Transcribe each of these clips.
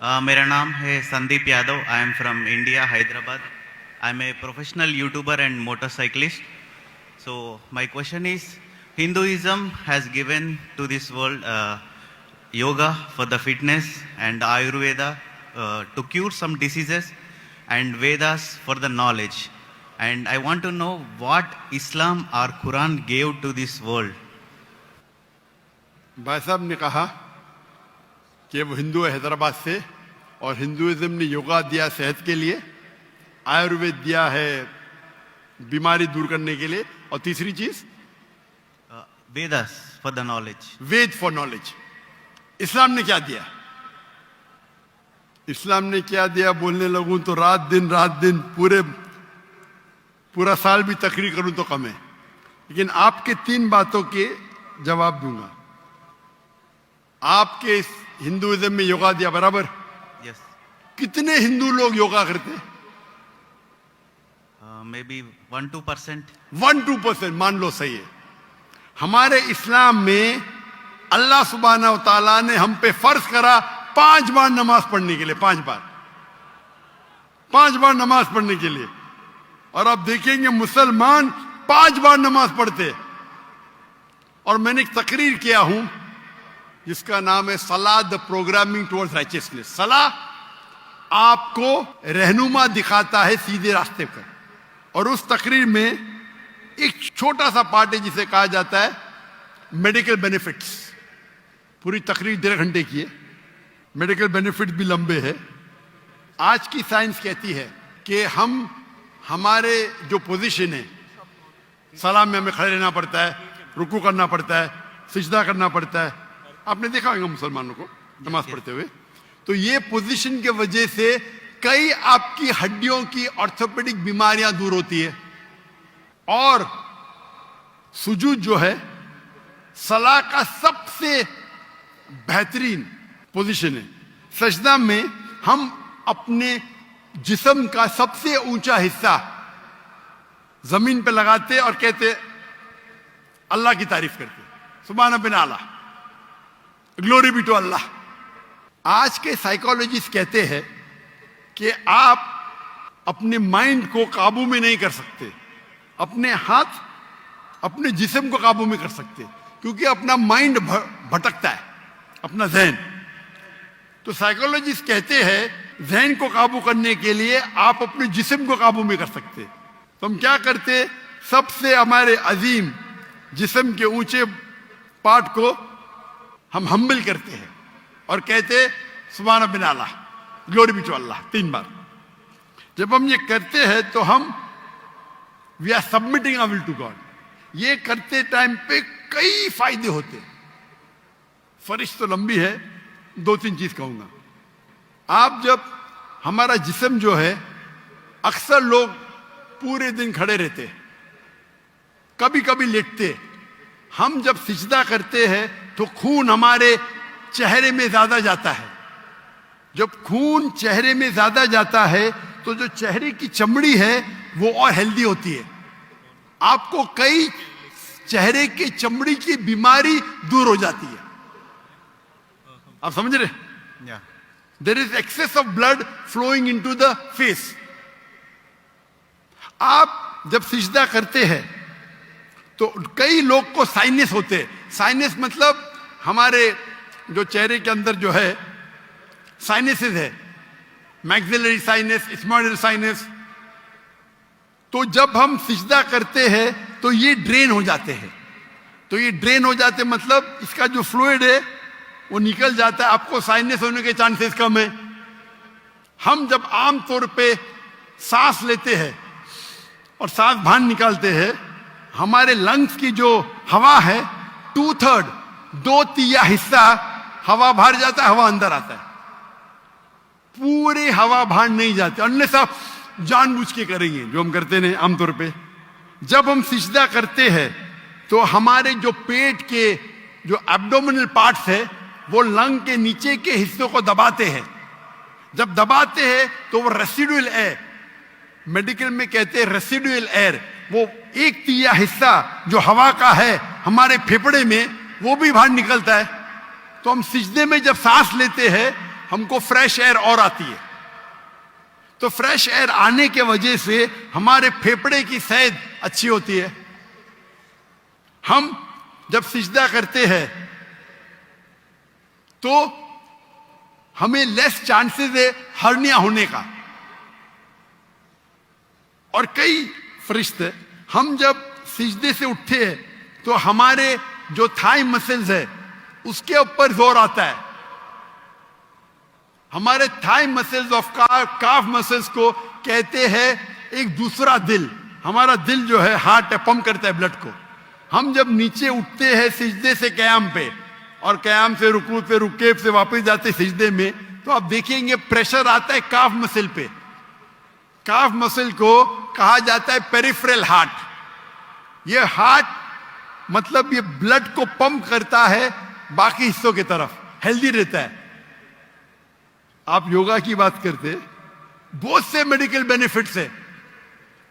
मेरा नाम है Sandeep Yadav. I am from India, Hyderabad. I am a professional YouTuber and motorcyclist. So my question is, Hinduism has given to this world yoga for the fitness and Ayurveda to cure some diseases and Vedas for the knowledge. And I want to know what Islam or Quran gave to this world. भाई साहब ने कहा कि वो हिंदू है हैदराबाद से और Hinduism ने योगा दिया सेहत के लिए, आयुर्वेद दिया है बीमारी दूर करने के लिए, और तीसरी चीज Vedas for the knowledge. Veda for knowledge. इस्लाम ने क्या दिया? इस्लाम ने क्या दिया बोलने लगूं तो रात दिन पूरा साल भी तकरीर करूं तो कम है, लेकिन आपके 3 बातों के जवाब दूंगा. आपके हिंदुइज्म में योगा दिया बराबर. Yes. कितने हिंदू लोग योगा करते हैं? Maybe 1-2%. 1-2% मान लो, सही है. हमारे इस्लाम में अल्लाह सुब्हाना व तआला ने हम पे फर्ज करा 5 बार नमाज पढ़ने के लिए. 5 बार नमाज पढ़ने के लिए. और आप देखेंगे मुसलमान 5 बार नमाज पढ़ते. और मैंने एक तकरीर किया हूं जिसका नाम है सलाह द प्रोग्रामिंग टुवर्ड्स राइचियसनेस. सलाह आपको रहनुमा दिखाता है सीधे रास्ते पर. और उस तकरीर में एक छोटा सा पार्ट है जिसे कहा जाता है मेडिकल बेनिफिट्स. पूरी तकरीर 1.5 घंटे की है. मेडिकल बेनिफिट्स भी लंबे हैं. आज की साइंस कहती है कि हमारे जो पोजीशन है, सलाम में हमें खड़े रहना पड़ता है, रुकू करना पड़ता है, सिजदा करना पड़ता है. आपने देखा होगा मुसलमानों को नमाज पढ़ते हुए. तो ये पोजीशन के वजह से कई आपकी हड्डियों की ऑर्थोपेडिक बीमारियां दूर होती है. और सुजूद जो है सलाह का सबसे बेहतरीन पोजीशन है. सजदा में हम अपने जिस्म का सबसे ऊंचा हिस्सा जमीन पे लगाते और कहते अल्लाह की तारीफ करते, सुभान बिन आला, ग्लोरी बी टू अल्लाह. आज के साइकोलॉजिस्ट कहते हैं कि आप अपने माइंड को काबू में नहीं कर सकते, अपने हाथ अपने जिस्म को काबू में कर सकते, क्योंकि अपना माइंड भटकता है, अपना जहन. तो साइकोलॉजिस्ट कहते हैं जहन को काबू करने के लिए आप अपने जिस्म को काबू में कर सकते. तो हम क्या करते, सबसे हमारे अजीम जिस्म के ऊंचे पार्ट को हम हम्बल करते हैं और कहते सुभान बिन आला, ग्लोरी बी टू अल्लाह 3 बार. जब हम ये करते हैं तो हम we are submitting our will to God. ये करते टाइम पे कई फायदे होते. फरिश तो लंबी है, 2-3 चीज कहूंगा. आप जब हमारा जिस्म जो है, अक्सर लोग पूरे दिन खड़े रहते, कभी कभी लेटते. हम जब सिजदा करते हैं तो खून हमारे चेहरे में ज्यादा जाता है. जब खून चेहरे में ज्यादा जाता है तो जो चेहरे की चमड़ी है वो और हेल्दी होती है. आपको कई चेहरे की चमड़ी की बीमारी दूर हो जाती है. आप समझ रहे? Yeah. There is excess of blood flowing into the face. आप जब सिजदा करते हैं तो कई लोग को साइनस होते हैं. साइनस मतलब हमारे जो चेहरे के अंदर जो है साइनसेस है, मैक्सिलरी साइनस, स्मॉइडल साइनस. तो जब हम सिजदा करते हैं तो ये ड्रेन हो जाते हैं. तो ये ड्रेन हो जाते मतलब इसका जो फ्लूइड है वो निकल जाता है. आपको साइनस होने के चांसेस कम है. हम जब आमतौर पे सांस लेते हैं और सांस बाहर निकालते हैं, हमारे लंग्स की जो हवा है 2/3 2/3 हिस्सा हवा बाहर जाता है, हवा अंदर आता है. पूरी हवा बाहर नहीं जाती, अनलेस आप जानबूझ के करेंगे जो हम करते हैं आमतौर पे. जब हम सिजदा करते हैं तो हमारे जो पेट के जो एब्डोमिनल पार्ट्स है वो लंग के नीचे के हिस्सों को दबाते हैं. जब दबाते हैं तो वो रेसिडुअल एयर, मेडिकल में कहते हैं रेसिडुअल एयर, वो 1/3 हिस्सा जो हवा का है हमारे फेफड़े में वो भी बाहर निकलता है. तो हम सिजदे में जब सांस लेते हैं हमको फ्रेश एयर और आती है। तो फ्रेश एयर आने के वजह से हमारे फेफड़े की सेहत अच्छी होती है। हम जब सिजदा करते हैं तो हमें लेस चांसेस है हर्निया होने का। और कई फरिश्ते, हम जब सिजदे से उठते हैं तो हमारे जो थाई मसल्स है उसके ऊपर जोर आता है। हमारे thigh muscles of calf muscles को कहते हैं एक दूसरा दिल। हमारा दिल जो है हार्ट है, पंप करता है ब्लड को। हम जब नीचे उठते हैं सिजदे से कयाम पे और कयाम से रुकू पे रुके से वापस जाते सिजदे में, तो आप देखेंगे प्रेशर आता है काफ मसल पे। काफ मसल को कहा जाता है पेरिफेरल हार्ट। ये हार्ट मतलब ये ब्लड को पंप करता है बाकी हिस्सों की तरफ, हेल्दी रहता है। आप योगा की बात करते, बहुत से मेडिकल बेनिफिट्स है,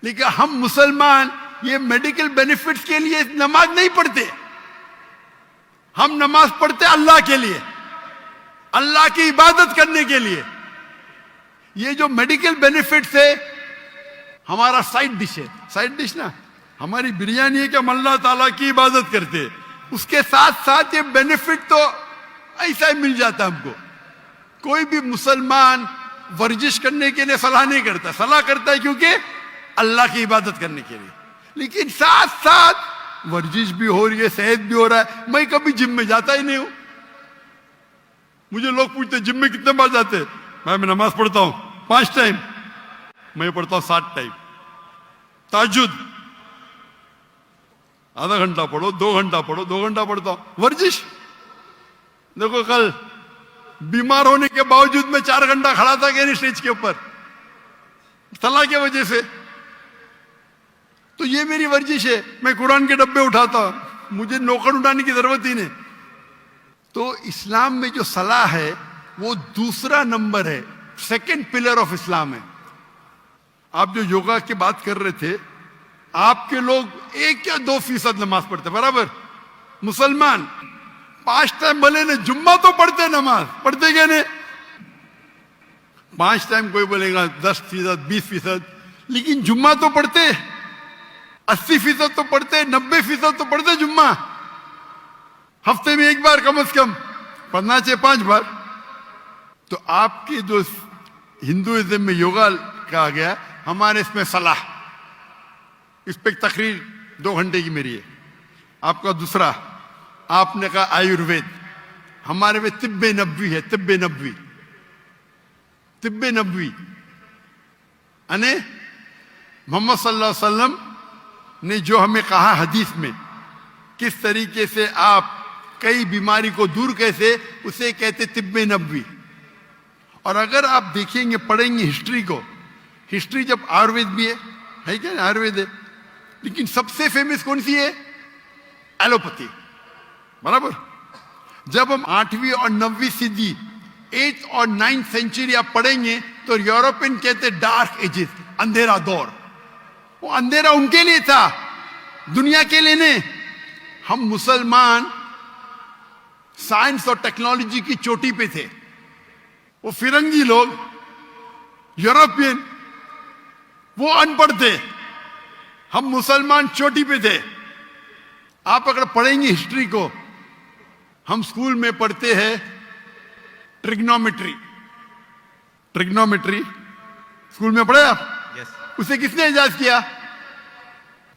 लेकिन हम मुसलमान ये मेडिकल बेनिफिट्स के लिए नमाज नहीं पढ़ते। हम नमाज पढ़ते अल्लाह के लिए, अल्लाह की इबादत करने के लिए। ये जो मेडिकल बेनिफिट्स है हमारा साइड डिश है। साइड डिश ना हमारी बिरयानी है कि हम अल्लाह ताला की इबादत करते हैं, उसके साथ साथ ये बेनिफिट तो ऐसा ही मिल जाता हमको। कोई भी मुसलमान वर्जिश करने के लिए सलाह नहीं करता, सलाह करता है क्योंकि अल्लाह की इबादत करने के लिए। लेकिन साथ साथ वर्जिश भी हो रही है, सेहत भी हो रहा है। मैं कभी जिम में जाता ही नहीं हूं। मुझे लोग पूछते जिम में कितने बार जाते हैं? मैं नमाज पढ़ता हूं 5 टाइम, मैं पढ़ता हूं 7 टाइम। ताजुद आधा घंटा पढ़ो, 2 घंटा पढ़ो, 2 घंटा पढ़ता हूं। वर्जिश देखो, कल बीमार होने के बावजूद मैं 4 घंटा खड़ा था कि स्टेज के ऊपर, सलाह की वजह से। तो ये मेरी वर्जिश है। मैं कुरान के डब्बे उठाता हूं, मुझे नौकर उठाने की जरूरत ही नहीं। तो इस्लाम में जो सलाह है वो दूसरा नंबर है, सेकंड पिलर ऑफ इस्लाम है। आप जो योगा की बात कर रहे थे, आपके लोग 1 या 2% नमाज पढ़ते, बराबर। मुसलमान 5 टाइम भले ने जुम्मा तो पढ़ते, नमाज पढ़ते क्या नहीं? 5 टाइम कोई बोलेगा 10%, 20%, लेकिन जुम्मा तो पढ़ते। 80% तो पढ़ते, 90% तो पढ़ते जुम्मा। हफ्ते में 1 बार कम से कम पढ़ना चाहिए, 5 बार। तो आपके जो हिंदुइज्म में योगा कहा गया, हमारे इसमें सलाह, इस पे तकरीर 2 घंटे की मेरी है। आपका दूसरा, आपने कहा आयुर्वेद, हमारे में तिब्बे नबवी है। तिब्बे नबवी, तिब्बे नबवी यानी मोहम्मद सल्लल्लाहु अलैहि वसल्लम ने जो हमें कहा हदीस में, किस तरीके से आप कई बीमारी को दूर कैसे, उसे कहते तिब्बे नबवी। और अगर आप देखेंगे, पढ़ेंगे हिस्ट्री को, हिस्ट्री जब आयुर्वेद भी है क्या? आयुर्वेद है, लेकिन सबसे फेमस कौन सी है? एलोपैथी, बराबर। जब हम 8वीं और 9वीं सदी, 8th और 9th सेंचुरी आप पढ़ेंगे तो यूरोपियन कहते डार्क एजेस, अंधेरा दौर। वो अंधेरा उनके लिए था, दुनिया के लिए नहीं। हम मुसलमान साइंस और टेक्नोलॉजी की चोटी पे थे। वो फिरंगी लोग, यूरोपियन, वो अनपढ़ थे। हम मुसलमान चोटी पे थे। आप अगर पढ़ेंगे हिस्ट्री को, हम स्कूल में पढ़ते हैं ट्रिग्नोमेट्री। ट्रिग्नोमेट्री स्कूल में पढ़े आप? Yes. उसे किसने इजाद किया?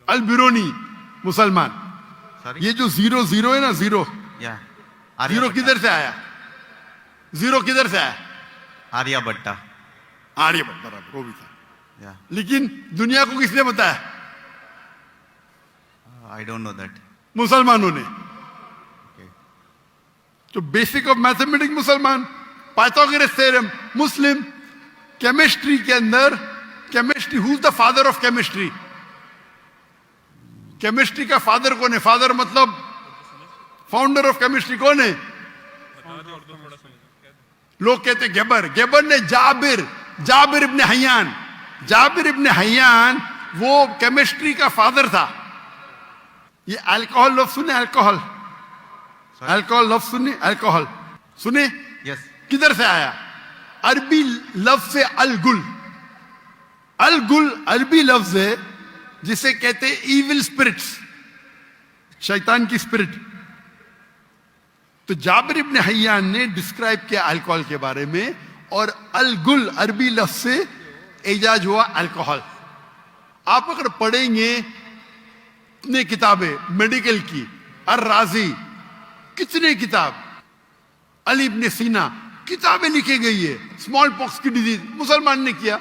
अल बिरूनी, मुसलमान। Sorry? ये जो 0 है ना, 0 Yeah. जीरो किधर से आया? 0 किधर से आया? आर्यभट्टा। आर्यभट्ट, बराबर, वो भी था। Yeah. लेकिन दुनिया को किसने बताया? I don't know that. मुसलमानों ने। Okay. तो बेसिक ऑफ मैथमेटिक्स मुसलमान, पाइथागोरस थ्योरम मुस्लिम। केमिस्ट्री के अंदर, chemistry, who is the father of chemistry? Chemistry का फादर कौन है? फादर मतलब फाउंडर ऑफ केमिस्ट्री कौन है? लोग कहते गेबर। गेबर ने जाबिर इब्ने हयान, जाबिर इब्ने हयान वो केमिस्ट्री का फादर था। ये अल्कोहल लफ्ज सुने? अल्कोहल लफ्ज सुने? अल्कोहल सुने? Yes. किधर से आया? अरबी लफ्ज है अल गुल। अल गुल अरबी लफ्ज है जिसे कहते हैं इविल स्पिरिट्स, शैतान की स्पिरिट। तो जाबिर इब्न हय्यान ने डिस्क्राइब किया अल्कोहल के बारे में, और अल गुल अरबी लफ्ज से एजाज हुआ अल्कोहल। आप अगर पढ़ेंगे कितने किताबें मेडिकल की, अर राजी, कितने किताब, अली इब्न सीना, किताबें लिखी गई है। स्मॉल पॉक्स की डिजीज मुसलमान ने किया।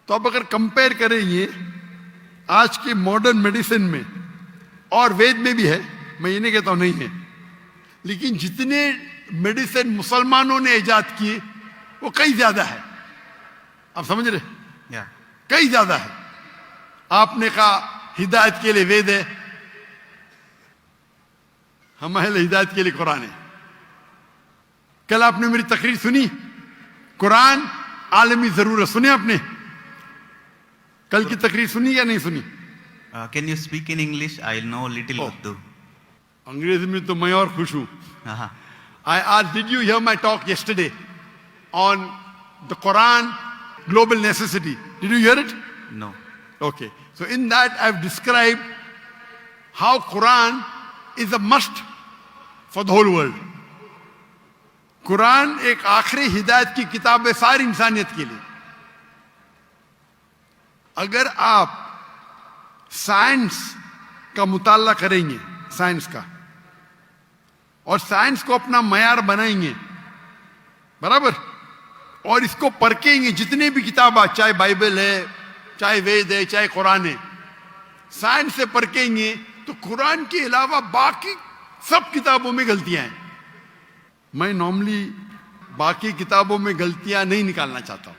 तो आप अगर कंपेयर करेंगे आज के मॉडर्न मेडिसिन में, और वेद में भी है, मैं ये नहीं कहता हूं नहीं है, लेकिन जितने मेडिसिन मुसलमानों ने इजाद किए वो कई ज्यादा है। आप समझ रहे? Yeah. कई ज्यादा है। आपने कहा हिदायत के लिए वेद है, हमारे हिदायत के लिए कुरान है। कल आपने मेरी तकरीर सुनी, कुरान आलमी जरूरत, सुनी आपने? कल की तकरीर सुनी या नहीं सुनी? Can you speak in English? I know little Oh. Urdu. अंग्रेजी में तो मैं और खुश हूं। Uh-huh. I asked, did you hear my talk yesterday on the Quran, global necessity? Did you hear it? No. Okay. So in that I've described how Quran is a must for the whole world. Quran एक आखिरी हिदायत की किताब है सारी इंसानियत के लिए। अगर आप साइंस का मुताला करेंगे, साइंस का, और साइंस को अपना मयार बनाएंगे, बराबर, और इसको परखेंगे, जितने भी किताब, चाहे बाइबल है, चाहे वेद है, चाहे कुरान है, साइंस से परखेंगे तो कुरान के अलावा बाकी सब किताबों में गलतियां हैं। मैं नॉर्मली बाकी किताबों में गलतियां नहीं निकालना चाहता हूं,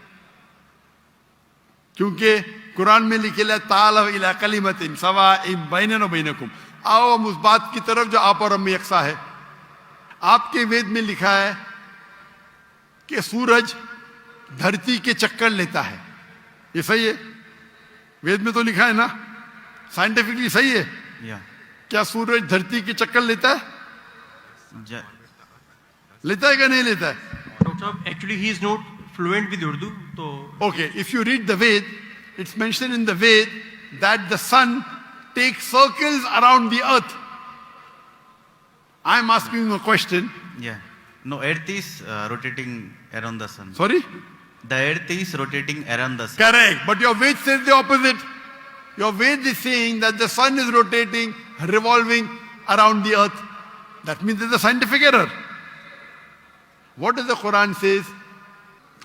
क्योंकि कुरान में लिखे ताल इला कलिमतिन सवाइम बैनना व बैनकुम, आओ हम उस बात की तरफ जो आप और हम में यकसा है। आपके वेद में लिखा है कि सूरज धरती के चक्कर लेता है, ये सही है? वेद में तो लिखा है ना, साइंटिफिकली सही है? Yeah. क्या सूरज धरती के चक्कर लेता है? Ja- लेता है क्या नहीं लेता है? Dr. Saab, actually he is not fluent with Urdu, so Okay, if you read the Ved, it's mentioned in the Ved that the sun takes circles around the earth. I'm asking you a question. Yeah. No, Earth is rotating around the sun. Sorry? The Earth is rotating around the sun. Correct. But your Ved says the opposite. Your Ved is saying that the sun is rotating, revolving around the earth. That means there's a scientific error. What does the Quran says?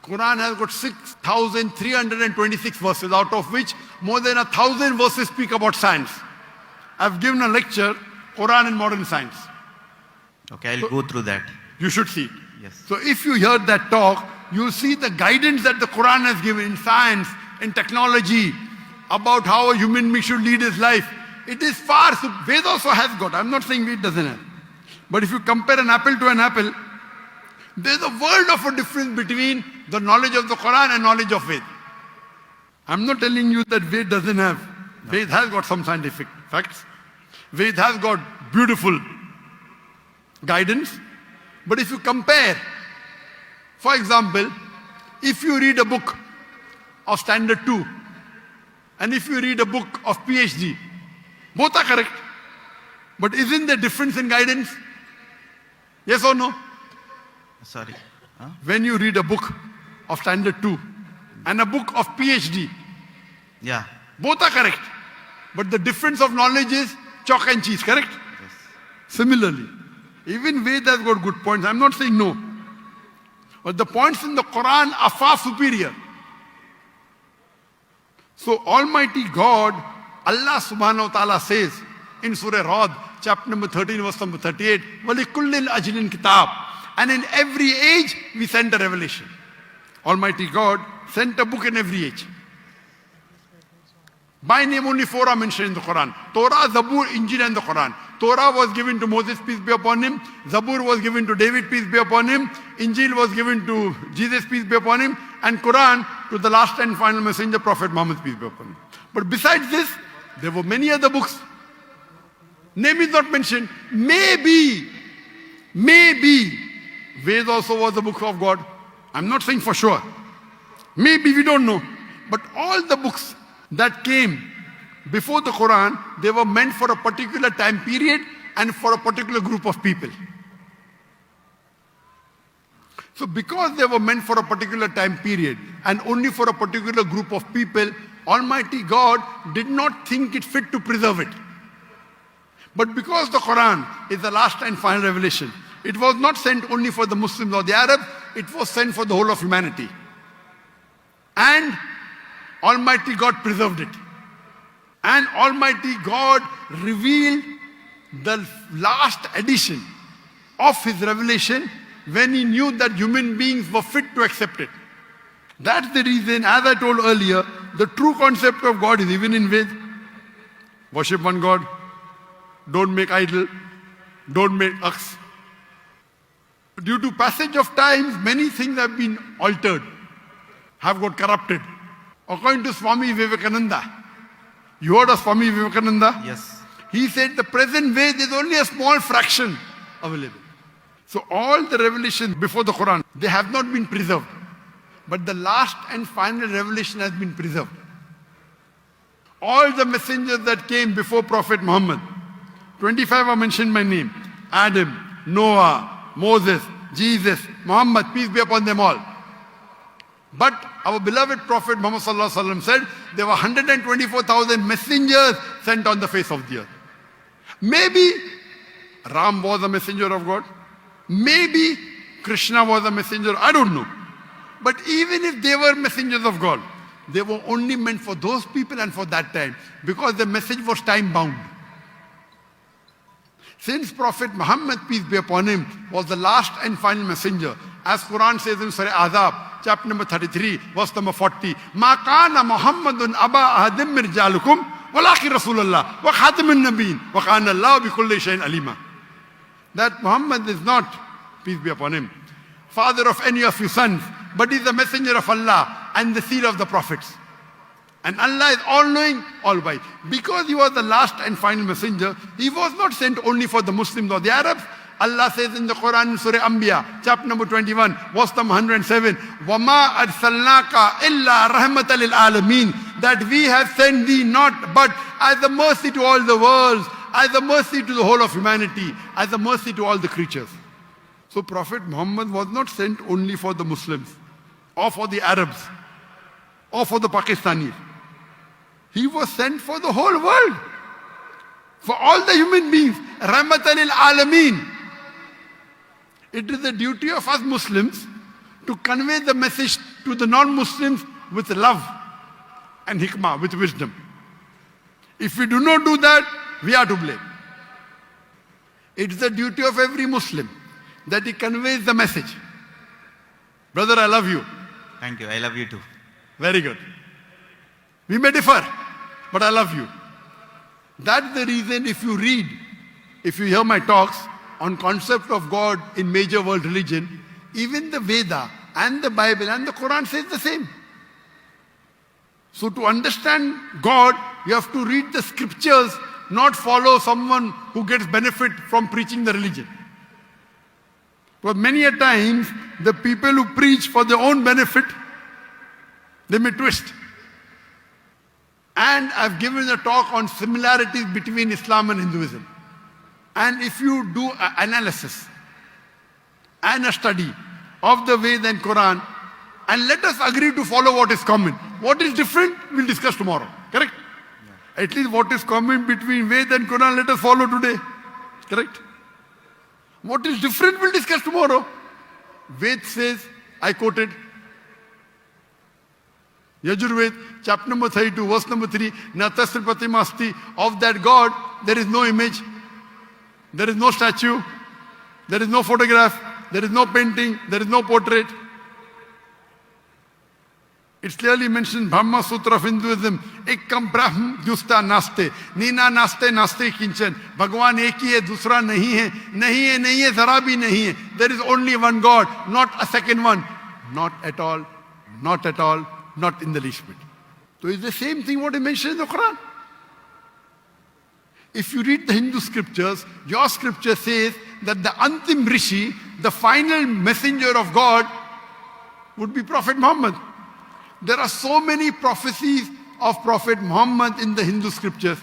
Quran has got 6,326 verses, out of which more than 1,000 verses speak about science. I've given a lecture, Quran and Modern Science. Okay, I'll go through that. You should see it. Yes. So if you hear that talk, you'll see the guidance that the Quran has given in science, in technology, about how a human being should lead his life. It is far, so Ved also has got, I'm not saying Ved doesn't have. But if you compare an apple to an apple, there's a world of a difference between the knowledge of the Quran and knowledge of Ved. I'm not telling you that Ved doesn't have. Ved has got some scientific facts. Ved has got beautiful guidance. But if you compare, for example, if you read a book of Standard 2 and if you read a book of PhD, both are correct. But isn't there difference in guidance? Yes or no? Sorry. Huh? When you read a book of Standard 2 and a book of PhD, Yeah. both are correct. But the difference of knowledge is chalk and cheese, correct? Yes. Similarly, even Ved has got good points. I'm not saying no. But the points in the Quran are far superior. So Almighty God, Allah subhanahu wa ta'ala says in Surah Rad, chapter number 13, verse number 38, وَلِكُلِّ الْأَجْلٍ kitab. And in every age, we sent a revelation. Almighty God sent a book in every age. By name only 4 are mentioned in the Quran. Torah, Zabur, Injil and the Quran. Torah was given to Moses, peace be upon him. Zabur was given to David, peace be upon him. Injil was given to Jesus, peace be upon him. And Quran to the last and final messenger, Prophet Muhammad, peace be upon him. But besides this, there were many other books. Name is not mentioned. Maybe, Ved also was the book of God. I'm not saying for sure. Maybe we don't know. But all the books that came before the Quran, they were meant for a particular time period and for a particular group of people. So because they were meant for a particular time period and only for a particular group of people, Almighty God did not think it fit to preserve it. But because the Quran is the last and final revelation, it was not sent only for the Muslims or the Arabs, it was sent for the whole of humanity. And Almighty God preserved it. And Almighty God revealed the last edition of His revelation when He knew that human beings were fit to accept it. That's the reason, as I told earlier, the true concept of God is even in Ved. Worship one God. Don't make idol. Don't make ox. Due to passage of times, many things have been altered, have got corrupted. According to Swami Vivekananda, you heard of Swami Vivekananda? Yes. He said the present Ved is only a small fraction available. So all the revelations before the Quran, they have not been preserved. But the last and final revelation has been preserved. All the messengers that came before Prophet Muhammad, 25 are mentioned by name. Adam, Noah, Moses, Jesus, Muhammad, peace be upon them all. But our beloved Prophet Muhammad sallallahu alaihi wasallam said there were 124,000 messengers sent on the face of the earth. Maybe Ram was a messenger of God. Maybe Krishna was a messenger. I don't know. But even if they were messengers of God, they were only meant for those people and for that time, because the message was time bound. Since Prophet Muhammad, peace be upon him, was the last and final messenger, as Quran says in Surah Azab, chapter number 33, verse number 40, Ma kana Muhammadun aba ahadim min rijalukum walakin Rasulullah wa khatamun nabiyyin wa kana Allah bi kulli shay'in alima. That Muhammad is not, peace be upon him, father of any of your sons, but is the messenger of Allah and the seal of the prophets. And Allah is all-knowing, all-wise. Because He was the last and final messenger, He was not sent only for the Muslims or the Arabs. Allah says in the Quran in Surah Anbiya, chapter number 21, verse number 107, وَمَا أَرْسَلْنَاكَ إِلَّا رَحْمَةً لِلْعَالَمِينَ. That we have sent thee not but as a mercy to all the worlds, as a mercy to the whole of humanity, as a mercy to all the creatures. So Prophet Muhammad was not sent only for the Muslims, or for the Arabs, or for the Pakistanis. He was sent for the whole world, for all the human beings. Rahmatan lil Alameen. It is the duty of us Muslims to convey the message to the non-Muslims with love and hikmah, with wisdom. If we do not do that, we are to blame. It is the duty of every Muslim that he conveys the message. Brother, I love you. Thank you. I love you too. Very good. We may differ, but I love you. That's the reason if you hear my talks on concept of God in major world religion, even the Veda and the Bible and the Quran says the same. So to understand God, you have to read the scriptures, not follow someone who gets benefit from preaching the religion. But many a times, the people who preach for their own benefit, they may twist. And I've given a talk on similarities between Islam and Hinduism. And if you do an analysis and a study of the Veda and Quran, and let us agree to follow what is common. What is different, we'll discuss tomorrow. Correct? Yeah. At least what is common between Veda and Quran, let us follow today. Correct? What is different, we'll discuss tomorrow. Ved says, I quoted, Yajurved, chapter number 32, verse number 3, Natasya Pratimasti, of that God, there is no image, there is no statue, there is no photograph, there is no painting, there is no portrait. It's clearly mentioned, Brahma Sutra of Hinduism, Ekam Brahm Justa Naste, Nina Naste Naste Kinchan, Bhagwan ek hi hai, dusra nahi hai, zara bhi nahi hai. There is only one God, not a second one. Not at all, not at all, not in the least bit. So it's the same thing what I mentioned in the Quran. If you read the Hindu scriptures, your scripture says that the Antim Rishi, the final messenger of God, would be Prophet Muhammad. There are so many prophecies of Prophet Muhammad in the Hindu scriptures,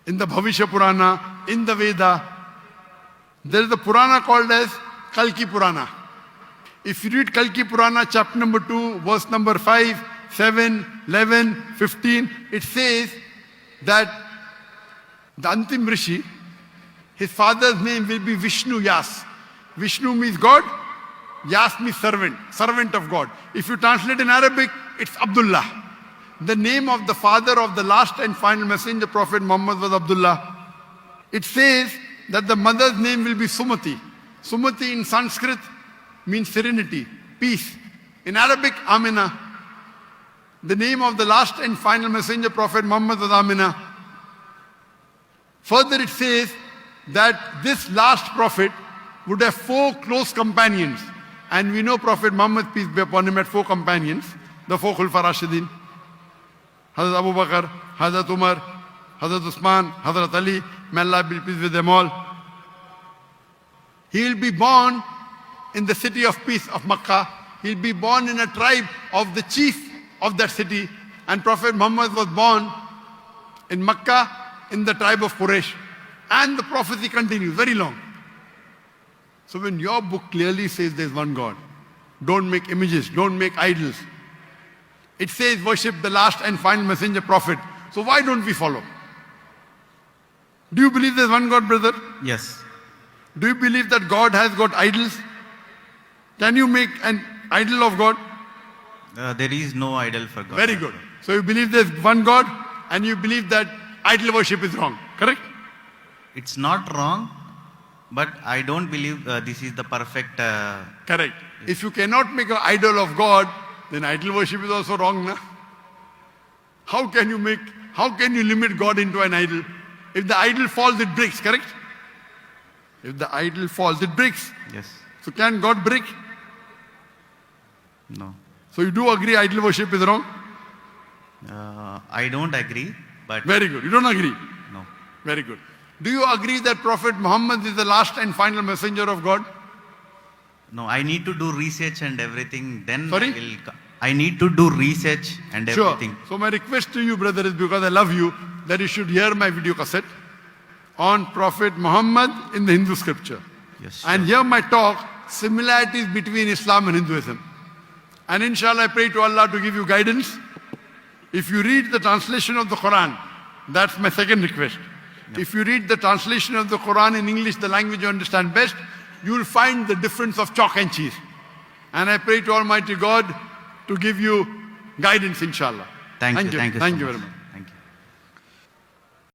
in the Bhavishya Purana, in the Veda. There is a Purana called as Kalki Purana. If you read Kalki Purana, chapter number 2, verse number 5, 7, 11, 15, it says that the Antim Rishi, his father's name will be Vishnu Yas. Vishnu means God, Yas means servant, servant of God. If you translate in Arabic, it's Abdullah. The name of the father of the last and final messenger, Prophet Muhammad, was Abdullah. It says that the mother's name will be Sumati. Sumati in Sanskrit means serenity, peace. In Arabic, Amina. The name of the last and final messenger, Prophet Muhammad, was Amina. Further it says that this last prophet would have 4 close companions. And we know Prophet Muhammad, peace be upon him, had 4 companions, the 4 Khulfa Rashidin. Hazrat Abu Bakr, Hazrat Umar, Hazrat Usman, Hazrat Ali, may Allah be pleased with them all. He will be born in the city of peace of Makkah. He will be born in a tribe of the chief of that city. And Prophet Muhammad was born in Makkah in the tribe of Quraysh. And the prophecy continues, very long. So when your book clearly says there's one God, don't make images, don't make idols. It says worship the last and final messenger prophet. So why don't we follow? Do you believe there's one God, brother? Yes. Do you believe that God has got idols? Can you make an idol of God? There is no idol for God. Very good. So you believe there's one God and you believe that idol worship is wrong, correct? It's not wrong, but I don't believe this is the perfect. Correct. If you cannot make an idol of God, then idol worship is also wrong, na? How can you limit God into an idol? If the idol falls, it breaks, correct? If the idol falls, it breaks. Yes. So can God break? No. So you do agree idol worship is wrong? I don't agree, but Very good. You don't agree? no. Very good. Do you agree that Prophet Muhammad is the last and final messenger of God? No, I need to do research and everything. Then Sorry? I need to do research and Sure. everything. So my request to you, brother, is because I love you, that you should hear my video cassette on Prophet Muhammad in the Hindu scripture. Yes. And hear my talk, similarities between Islam and Hinduism. And inshallah, I pray to Allah to give you guidance. If you read the translation of the Quran, that's my second request. If you read the translation of the Quran in English, the language you understand best, you will find the difference of chalk and cheese. And I pray to Almighty God to give you guidance, inshallah. Thank you. Thank you so Thank you much. very much.